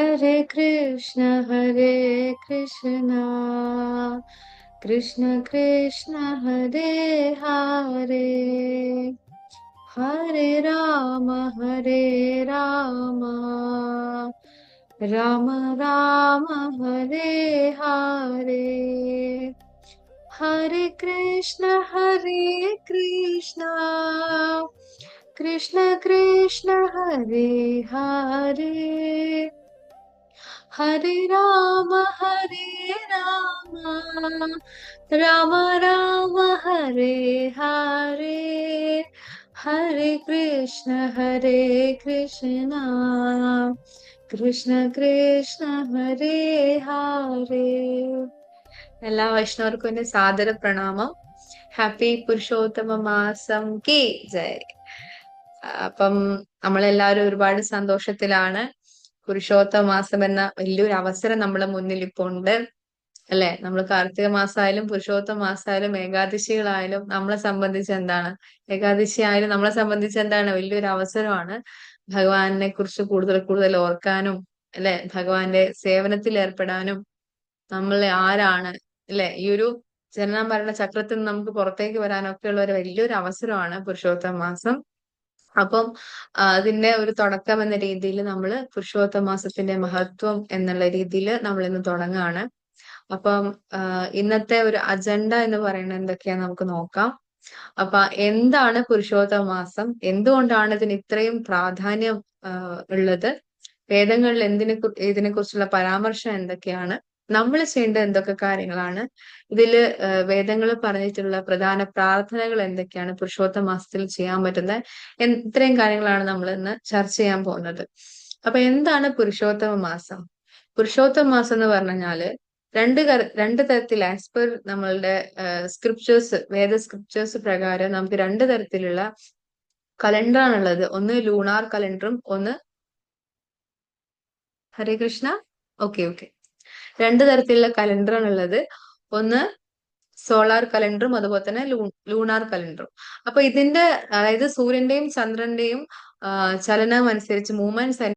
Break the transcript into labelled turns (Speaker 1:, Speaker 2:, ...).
Speaker 1: हरे कृष्णा कृष्ण कृष्ण हरे हरे हरे राम राम राम हरे हरे हरे कृष्ण कृष्ण कृष्ण हरे हरे हरे राम राम राम हरे हरे हरे कृष्ण कृष्ण कृष्ण हरे हरे എല്ലാ വൈഷ്ണവർക്കും എന്റെ സാദര പ്രണാമം. ഹാപ്പി പുരുഷോത്തമ മാസം കി ജയ്. അപ്പം നമ്മളെല്ലാവരും ഒരുപാട് സന്തോഷത്തിലാണ്. പുരുഷോത്തമ മാസം എന്ന വലിയൊരു അവസരം നമ്മുടെ മുന്നിൽ ഇപ്പൊ ഉണ്ട് അല്ലെ. നമ്മൾ കാർത്തിക മാസമായാലും പുരുഷോത്തമ മാസമായാലും ഏകാദശികളായാലും നമ്മളെ സംബന്ധിച്ച് എന്താണ്, ഏകാദശി ആയാലും നമ്മളെ സംബന്ധിച്ച് എന്താണ്, വലിയൊരു അവസരമാണ് ഭഗവാനെ കുറിച്ച് കൂടുതൽ കൂടുതൽ ഓർക്കാനും അല്ലെ, ഭഗവാന്റെ സേവനത്തിൽ ഏർപ്പെടാനും. നമ്മൾ ആരാണ് അല്ലെ, ഈ ഒരു ജനന മരണ ചക്രത്തിൽ നിന്ന് നമുക്ക് പുറത്തേക്ക് വരാനൊക്കെ ഉള്ള ഒരു വലിയൊരു അവസരമാണ് പുരുഷോത്തമ മാസം. അപ്പം അതിന്റെ ഒരു തുടക്കം എന്ന രീതിയിൽ നമ്മൾ പുരുഷോത്തമ മാസത്തിന്റെ മഹത്വം എന്നുള്ള രീതിയിൽ നമ്മൾ ഇന്ന് തുടങ്ങുകയാണ്. അപ്പം ഇന്നത്തെ ഒരു അജണ്ട എന്ന് പറയുന്നത് എന്തൊക്കെയാന്ന് നമുക്ക് നോക്കാം. അപ്പൊ എന്താണ് പുരുഷോത്തമ മാസം, എന്തുകൊണ്ടാണ് ഇതിന് ഇത്രയും പ്രാധാന്യം ഉള്ളത്, വേദങ്ങളിൽ ഇതിനെ കുറിച്ചുള്ള പരാമർശം എന്തൊക്കെയാണ്, നമ്മൾ ചെയ്യേണ്ട എന്തൊക്കെ കാര്യങ്ങളാണ്, ഇതില് വേദങ്ങൾ പറഞ്ഞിട്ടുള്ള പ്രധാന പ്രാർത്ഥനകൾ എന്തൊക്കെയാണ്, പുരുഷോത്തമ മാസത്തിൽ ചെയ്യാൻ പറ്റുന്ന ഇത്രയും കാര്യങ്ങളാണ് നമ്മൾ ഇന്ന് ചർച്ച ചെയ്യാൻ പോകുന്നത്. അപ്പൊ എന്താണ് പുരുഷോത്തമ മാസം? പുരുഷോത്തമ മാസം എന്ന് പറഞ്ഞാല് രണ്ട് തരത്തിൽ, ആസ് പെർ നമ്മളുടെ സ്ക്രിപ്റ്റേഴ്സ്, വേദ സ്ക്രിപ്റ്റേഴ്സ് പ്രകാരം നമുക്ക് രണ്ട് തരത്തിലുള്ള കലണ്ടറാണുള്ളത്. ഒന്ന് ലൂണാർ കലണ്ടറും ഒന്ന് ഹരേ കൃഷ്ണ. ഓക്കെ. രണ്ട് തരത്തിലുള്ള കലണ്ടറാണുള്ളത്. ഒന്ന് സോളാർ കലണ്ടറും അതുപോലെ തന്നെ ലൂണാർ കലണ്ടറും. അപ്പൊ ഇതിന്റെ, അതായത് സൂര്യന്റെയും ചന്ദ്രന്റെയും ചലനം അനുസരിച്ച്, മൂവ്മെന്റ്സ്